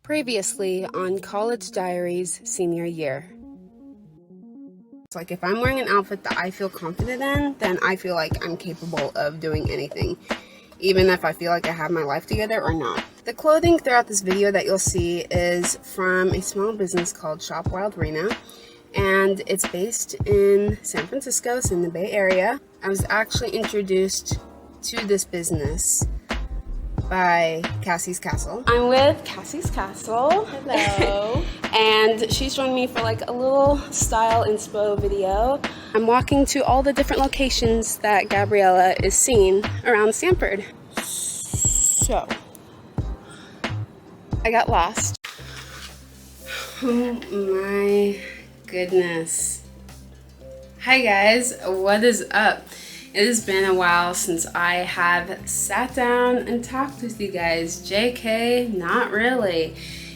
Previously on College Diaries senior year. It's like if I'm wearing an outfit that I feel confident in, then I feel like I'm capable of doing anything, even if I feel like I have my life together or not. The clothing throughout this video that you'll see is from a small business called Shop Wild Rena, and it's based in San Francisco. It's in the Bay Area. I was actually introduced to this business by Cassie's Castle. I'm with Cassie's Castle. Hello. And she's joined me for like a little style inspo video. I'm walking to all the different locations that Gabriella is seeing around Sanford. So, I got lost. Oh my goodness. Hi guys, what is up? It has been a while since I have sat down and talked with you guys. JK, not really.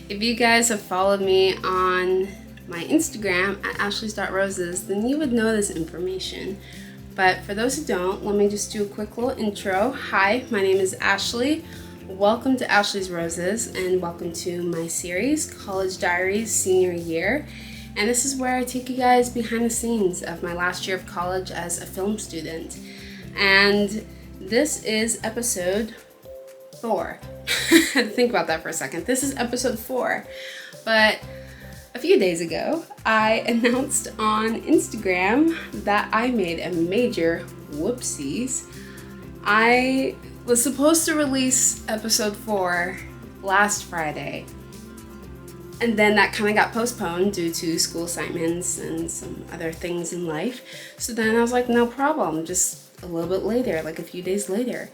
If you guys have followed me on my Instagram at ashleysrosesofficial, then you would know this information. But for those who don't, let me just do a quick little intro. Hi, my name is Ashley. Welcome to Ashley's Roses and welcome to my series, College Diaries Senior Year. And this is where I take you guys behind the scenes of my last year of college as a film student. And this is episode 4. I had to think about that for a second. This is episode 4. But a few days ago, I announced on Instagram that I made a major whoopsies. I was supposed to release episode 4 last Friday. And then that kind of got postponed due to school assignments and some other things in life. So then I was like, no problem, just a little bit later, like a few days later.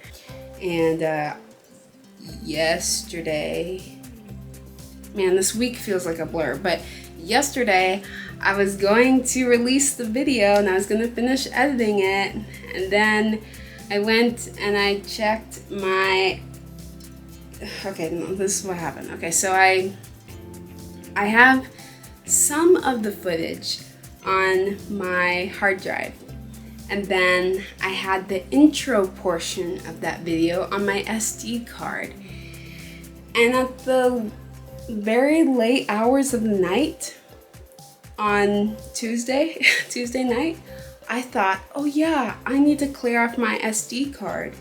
And yesterday, man, this week feels like a blur, but yesterday I was going to release the video and I was going to finish editing it. And then I went and I checked my, okay, no, this is what happened. Okay, so I have some of the footage on my hard drive, and then I had the intro portion of that video on my SD card. And at the very late hours of the night on Tuesday night, I thought, oh yeah, I need to clear off my SD card.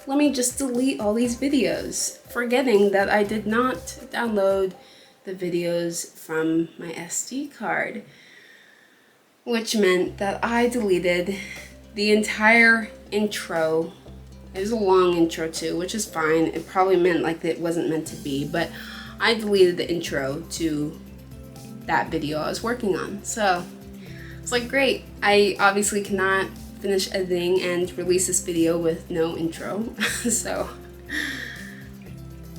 Let me just delete all these videos, forgetting that I did not download the videos from my SD card, which meant that I deleted the entire intro. It was a long intro too, which is fine. It probably meant like it wasn't meant to be, but I deleted the intro to that video I was working on. So it's like, great. I obviously cannot finish editing and release this video with no intro. So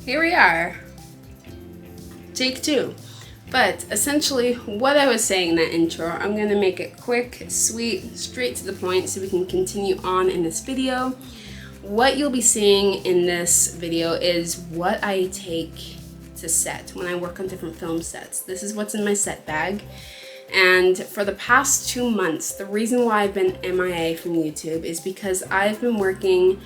here we are. Take 2. But essentially what I was saying in that intro, I'm going to make it quick, sweet, straight to the point so we can continue on in this video. What you'll be seeing in this video is what I take to set when I work on different film sets. This is what's in my set bag. And for the past 2 months, the reason why I've been MIA from YouTube is because I've been working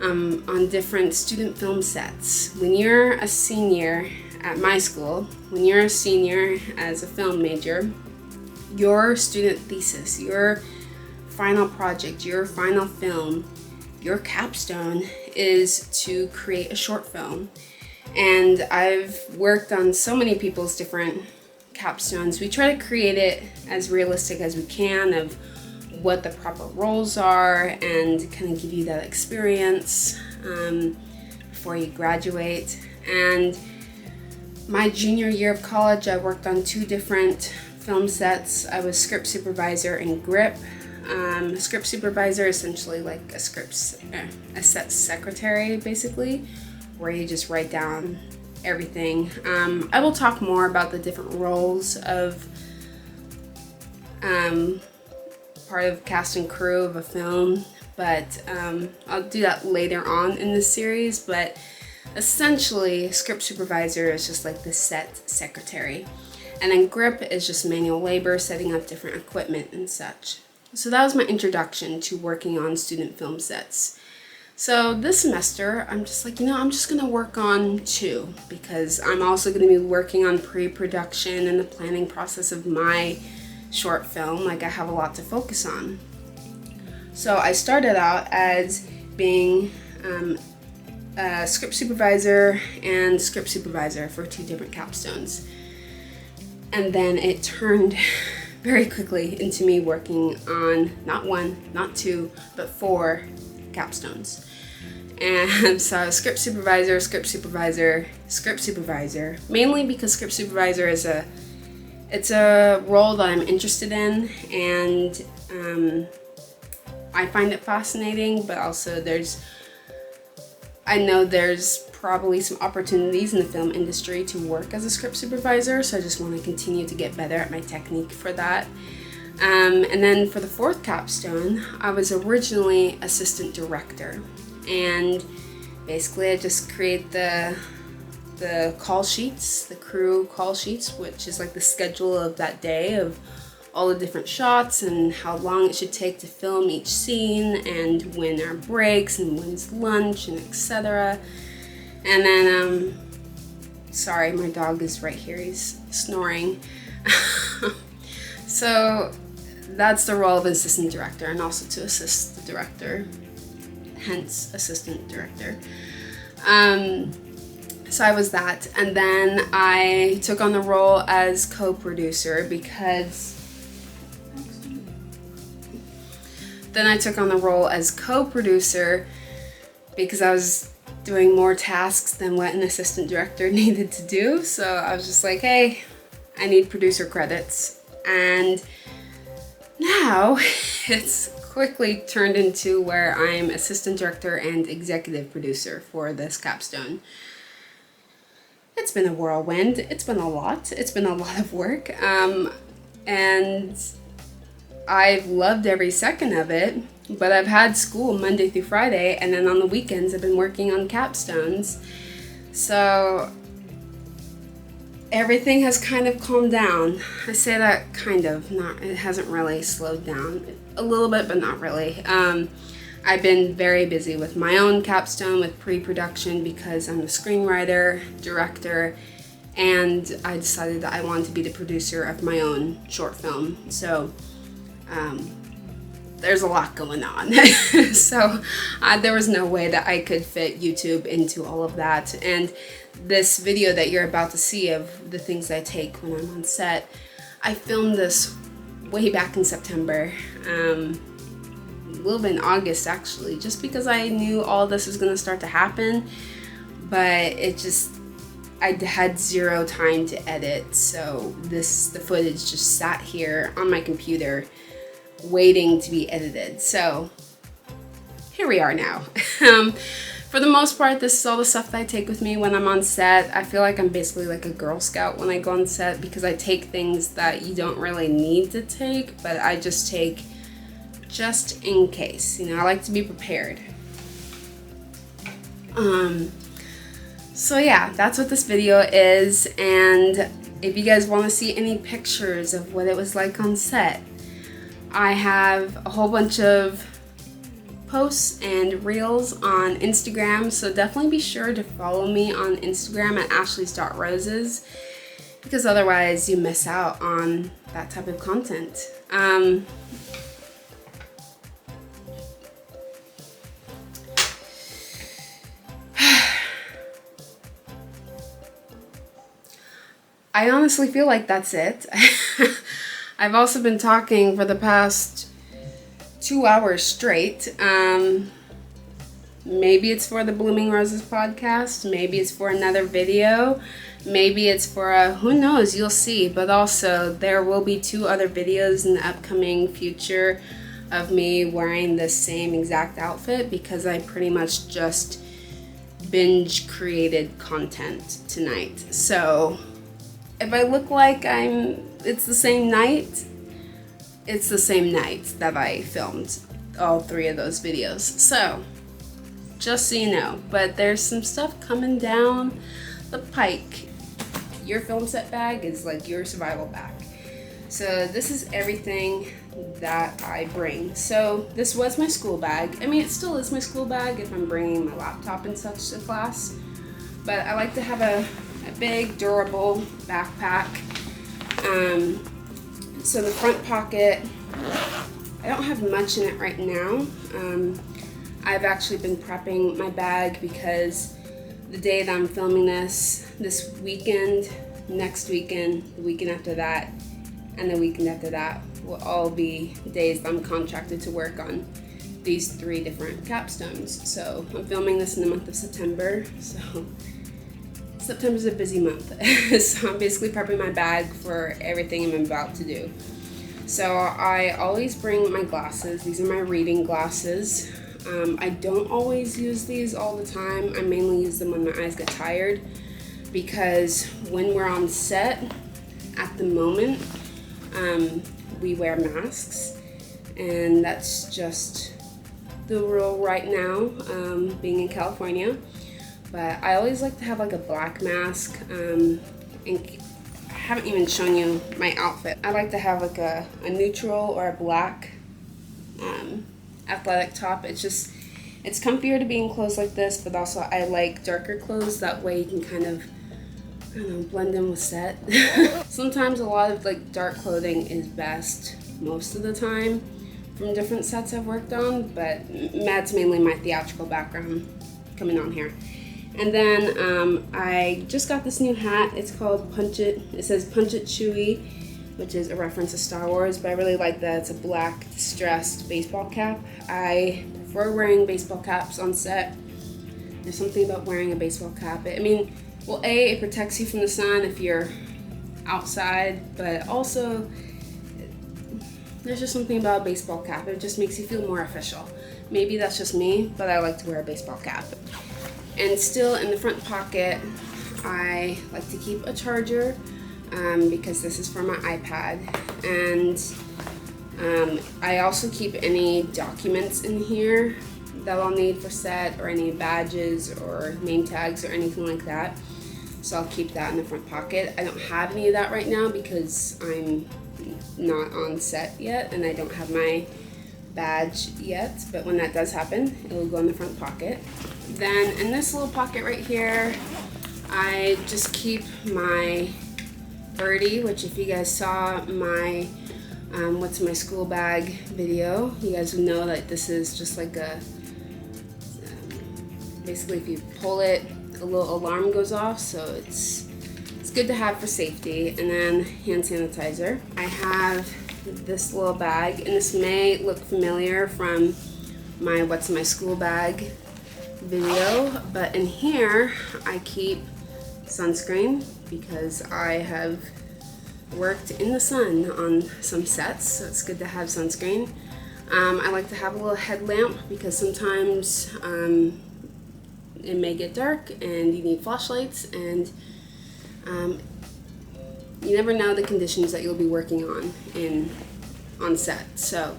on different student film sets. When you're a senior at my school, when you're a senior as a film major, your student thesis, your final project, your final film, your capstone is to create a short film. And I've worked on so many people's different capstones. We try to create it as realistic as we can of what the proper roles are and kind of give you that experience before you graduate. And my junior year of college, I worked on 2 different film sets. I was script supervisor in Grip. Script supervisor, essentially like a set secretary, basically, where you just write down everything. I will talk more about the different roles of part of cast and crew of a film, but I'll do that later on in this series. But essentially, script supervisor is just like the set secretary. And then Grip is just manual labor, setting up different equipment and such. So that was my introduction to working on student film sets. So this semester, I'm just like, I'm just gonna work on 2 because I'm also gonna be working on pre-production and the planning process of my short film. Like, I have a lot to focus on. So I started out as being a script supervisor and script supervisor for 2 different capstones. And then it turned very quickly into me working on not 1, not 2, but 4 capstones. And so script supervisor, script supervisor, script supervisor, mainly because script supervisor is it's a role that I'm interested in, and I find it fascinating, but also I know there's probably some opportunities in the film industry to work as a script supervisor, so I just want to continue to get better at my technique for that. And then for the 4th capstone, I was originally assistant director, and basically I just create the call sheets, the crew call sheets, which is like the schedule of that day of all the different shots and how long it should take to film each scene, and when are breaks and when's lunch, and etc. And then, sorry, my dog is right here, he's snoring. So that's the role of assistant director, and also to assist the director, hence assistant director. So I was that, and then I took on the role as co-producer because I was doing more tasks than what an assistant director needed to do. So I was just like, hey, I need producer credits. And now it's quickly turned into where I'm assistant director and executive producer for this capstone. It's been a whirlwind. It's been a lot. It's been a lot of work. And I've loved every second of it, but I've had school Monday through Friday, and then on the weekends I've been working on capstones. So everything has kind of calmed down. I say that kind of, it hasn't really slowed down. A little bit, but not really. I've been very busy with my own capstone, with pre-production, because I'm a screenwriter, director, and I decided that I wanted to be the producer of my own short film. So there's a lot going on. So there was no way that I could fit YouTube into all of that. And this video that you're about to see of the things I take when I'm on set, I filmed this way back in September. A little bit in August actually, just because I knew all this was going to start to happen, but I had 0 time to edit, so the footage just sat here on my computer waiting to be edited. So here we are now. For the most part, this is all the stuff that I take with me when I'm on set. I feel like I'm basically like a Girl Scout when I go on set, because I take things that you don't really need to take, but I just take just in case. I like to be prepared. So yeah, that's what this video is, and if you guys want to see any pictures of what it was like on set, I have a whole bunch of posts and reels on Instagram, so definitely be sure to follow me on Instagram at ashleys.roses, because otherwise you miss out on that type of content. I honestly feel like that's it. I've also been talking for the past 2 hours straight. Maybe it's for the Blooming Roses podcast. Maybe it's for another video. Maybe it's for who knows, you'll see. But also there will be 2 other videos in the upcoming future of me wearing the same exact outfit, because I pretty much just binge created content tonight. So if I look like it's the same night, it's the same night that I filmed all 3 of those videos. So, just so you know, but there's some stuff coming down the pike. Your film set bag is like your survival bag. So this is everything that I bring. So this was my school bag. I mean, it still is my school bag if I'm bringing my laptop and such to class, but I like to have a big, durable backpack. So the front pocket, I don't have much in it right now. I've actually been prepping my bag because the day that I'm filming this weekend, next weekend, the weekend after that, and the weekend after that will all be days that I'm contracted to work on these 3 different capstones. So I'm filming this in the month of September, so September's a busy month. So I'm basically prepping my bag for everything I'm about to do. So I always bring my glasses. These are my reading glasses. I don't always use these all the time. I mainly use them when my eyes get tired, because when we're on set at the moment, we wear masks, and that's just the rule right now, being in California. But I always like to have like a black mask, and I haven't even shown you my outfit. I like to have like a neutral or a black athletic top. It's comfier to be in clothes like this, but also I like darker clothes. That way you can kind of, I don't know, blend in with set. Sometimes a lot of like dark clothing is best most of the time from different sets I've worked on, but that's mainly my theatrical background coming on here. And then I just got this new hat. It's called Punch It. It says Punch It Chewy, which is a reference to Star Wars, but I really like that it's a black distressed baseball cap. I prefer wearing baseball caps on set. There's something about wearing a baseball cap. I mean, well, A, it protects you from the sun if you're outside, but also there's just something about a baseball cap. It just makes you feel more official. Maybe that's just me, but I like to wear a baseball cap. And still in the front pocket, I like to keep a charger, because this is for my iPad. And I also keep any documents in here that I'll need for set, or any badges or name tags or anything like that. So I'll keep that in the front pocket. I don't have any of that right now because I'm not on set yet and I don't have my badge yet, but when that does happen, it will go in the front pocket. Then in this little pocket right here, I just keep my birdie, which if you guys saw my what's my school bag video, you guys would know that this is just like a, basically if you pull it, a little alarm goes off, so it's good to have for safety. And then hand sanitizer. I have this little bag, and this may look familiar from my what's my school bag video, but in here I keep sunscreen because I have worked in the sun on some sets, so it's good to have sunscreen. I like to have a little headlamp because sometimes it may get dark and you need flashlights, and you never know the conditions that you'll be working on set. So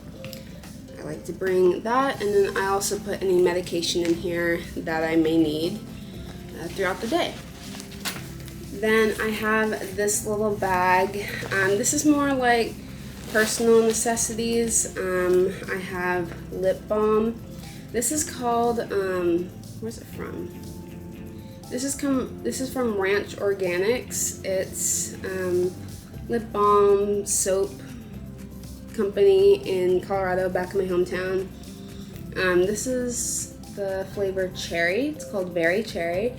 I like to bring that, and then I also put any medication in here that I may need throughout the day. Then I have this little bag. This is more like personal necessities. I have lip balm. This is called, where's it from? This is from Ranch Organics. It's lip balm soap company in Colorado, back in my hometown. This is the flavor cherry. It's called Berry Cherry.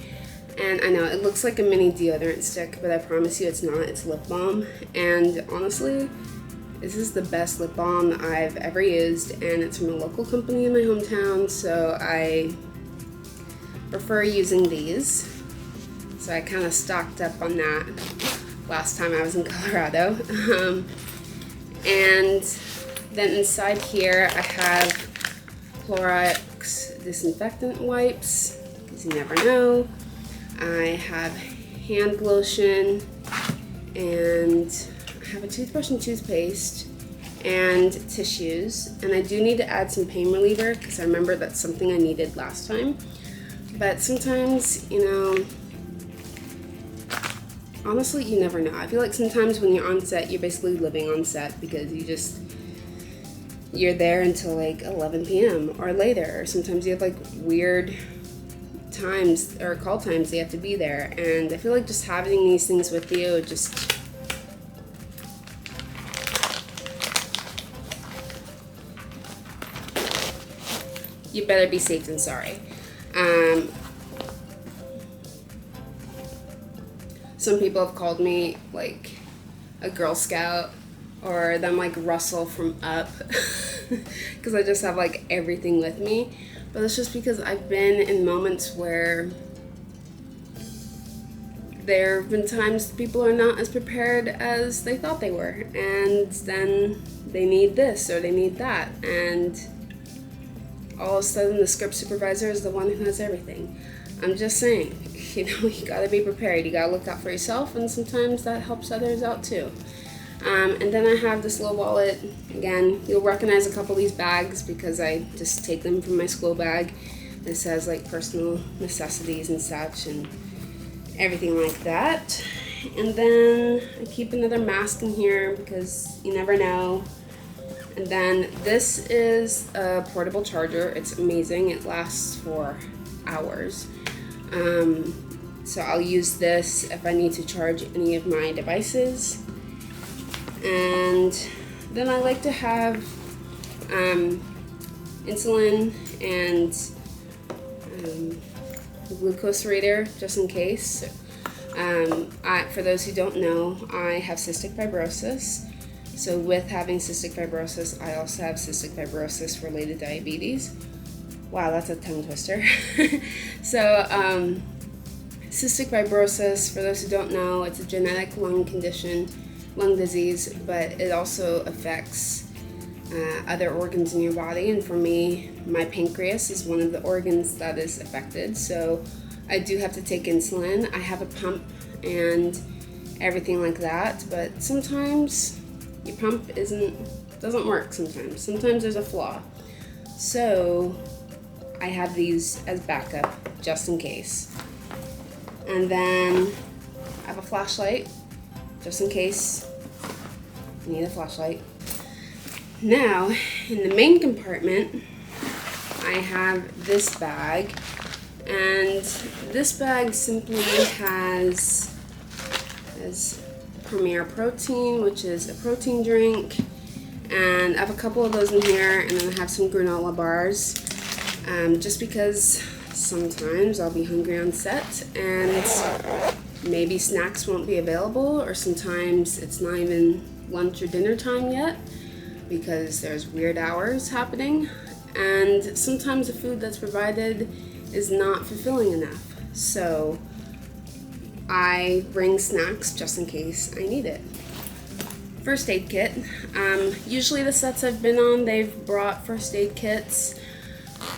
And I know it looks like a mini deodorant stick, but I promise you it's not. It's lip balm. And honestly, this is the best lip balm I've ever used, and it's from a local company in my hometown, so I prefer using these. So I kind of stocked up on that last time I was in Colorado. And then inside here I have Clorox disinfectant wipes, because you never know. I have hand lotion, and I have a toothbrush and toothpaste and tissues, and I do need to add some pain reliever because I remember that's something I needed last time. But sometimes, you know, honestly, you never know. I feel like sometimes when you're on set, you're basically living on set because you're there until like 11 p.m. or later. Or sometimes you have like weird times or call times you have to be there. And I feel like just having these things with you just... You better be safe than sorry. Some people have called me like a Girl Scout, or them like Russell from Up, because I just have like everything with me. But it's just because I've been in moments where there have been times people are not as prepared as they thought they were, and then they need this or they need that, and all of a sudden the script supervisor is the one who has everything. I'm just saying, you know, you gotta be prepared. You gotta look out for yourself, and sometimes that helps others out too. And then I have this little wallet. Again, you'll recognize a couple of these bags because I just take them from my school bag. It says like personal necessities and such and everything like that. And then I keep another mask in here because you never know. And then this is a portable charger. It's amazing. It lasts for hours. So I'll use this if I need to charge any of my devices. And then I like to have insulin and glucose reader just in case. For those who don't know, I have cystic fibrosis. So with having cystic fibrosis, I also have cystic fibrosis related diabetes. Wow, that's a tongue twister. So cystic fibrosis, for those who don't know, it's a genetic lung condition, lung disease, but it also affects other organs in your body. And for me, my pancreas is one of the organs that is affected. So I do have to take insulin. I have a pump and everything like that, but sometimes your pump doesn't work sometimes. Sometimes there's a flaw. So I have these as backup just in case. And then I have a flashlight just in case you need a flashlight. Now, in the main compartment, I have this bag. And this bag simply has Premier Protein, which is a protein drink, and I have a couple of those in here, and then I have some granola bars, just because sometimes I'll be hungry on set and maybe snacks won't be available, or sometimes it's not even lunch or dinner time yet because there's weird hours happening, and sometimes the food that's provided is not fulfilling enough. So I bring snacks just in case I need it. First aid kit. Usually the sets I've been on, they've brought first aid kits,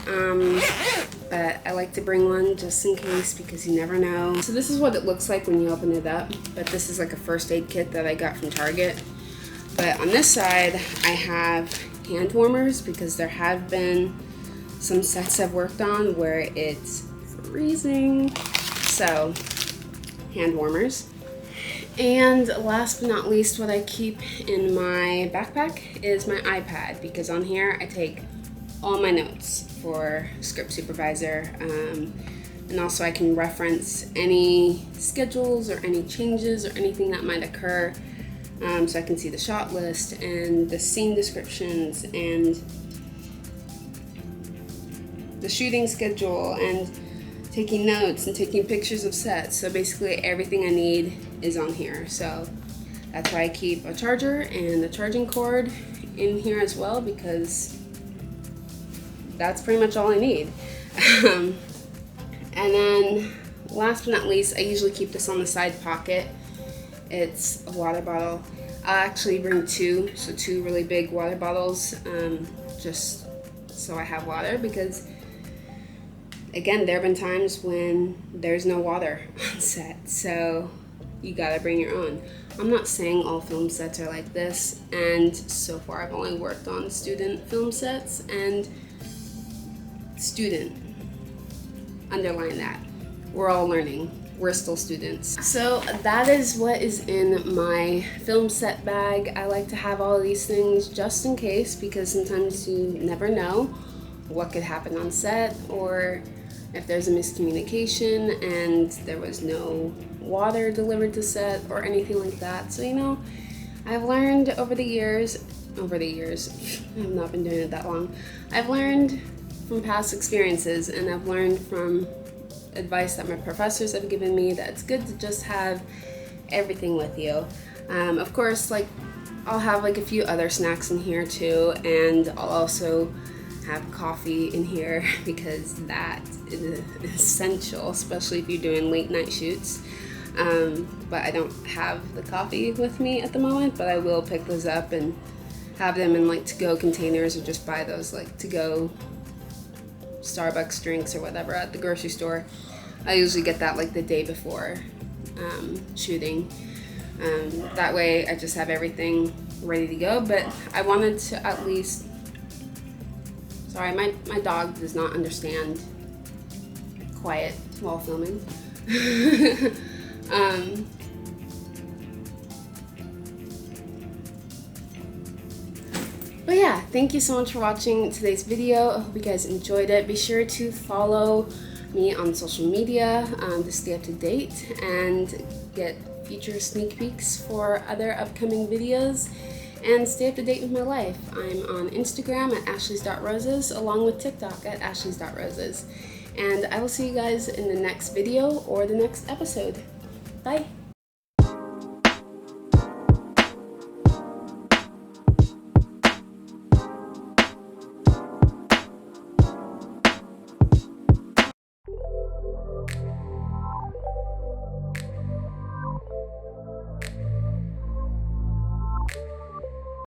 but I like to bring one just in case because you never know. So this is what it looks like when you open it up, but this is like a first aid kit that I got from Target. But on this side, I have hand warmers because there have been some sets I've worked on where it's freezing. So hand warmers. And last but not least, what I keep in my backpack is my iPad, because on here I take all my notes for script supervisor, and also I can reference any schedules or any changes or anything that might occur, so I can see the shot list and the scene descriptions and the shooting schedule and taking notes and taking pictures of sets. So basically everything I need is on here. So that's why I keep a charger and a charging cord in here as well, because that's pretty much all I need. And then last but not least, I usually keep this on the side pocket. It's a water bottle. I'll actually bring two really big water bottles, just so I have water, because again, there have been times when there's no water on set, so you gotta bring your own. I'm not saying all film sets are like this, and so far I've only worked on student film sets, and student, underline that. We're all learning. we're still students. So that is what is in my film set bag. I like to have all of these things just in case, because sometimes you never know what could happen on set, or if there's a miscommunication and there was no water delivered to set or anything like that. So, you know, I've learned over the years, I've not been doing it that long, I've learned from past experiences, and I've learned from advice that my professors have given me that it's good to just have everything with you. Of course, like, I'll have like a few other snacks in here too, and I'll also have coffee in here because that is essential, especially if you're doing late night shoots. But I don't have the coffee with me at the moment, but I will pick those up and have them in like to-go containers, or just buy those like to-go Starbucks drinks or whatever at the grocery store. I usually get that like the day before shooting. That way I just have everything ready to go. But I wanted to at least, sorry, my dog does not understand quiet while filming. But yeah, thank you so much for watching today's video. I hope you guys enjoyed it. Be sure to follow me on social media to stay up to date and get future sneak peeks for other upcoming videos, and stay up to date with my life. I'm on Instagram at ashleys.roses, along with TikTok at ashleys.roses. And I will see you guys in the next video or the next episode. Bye!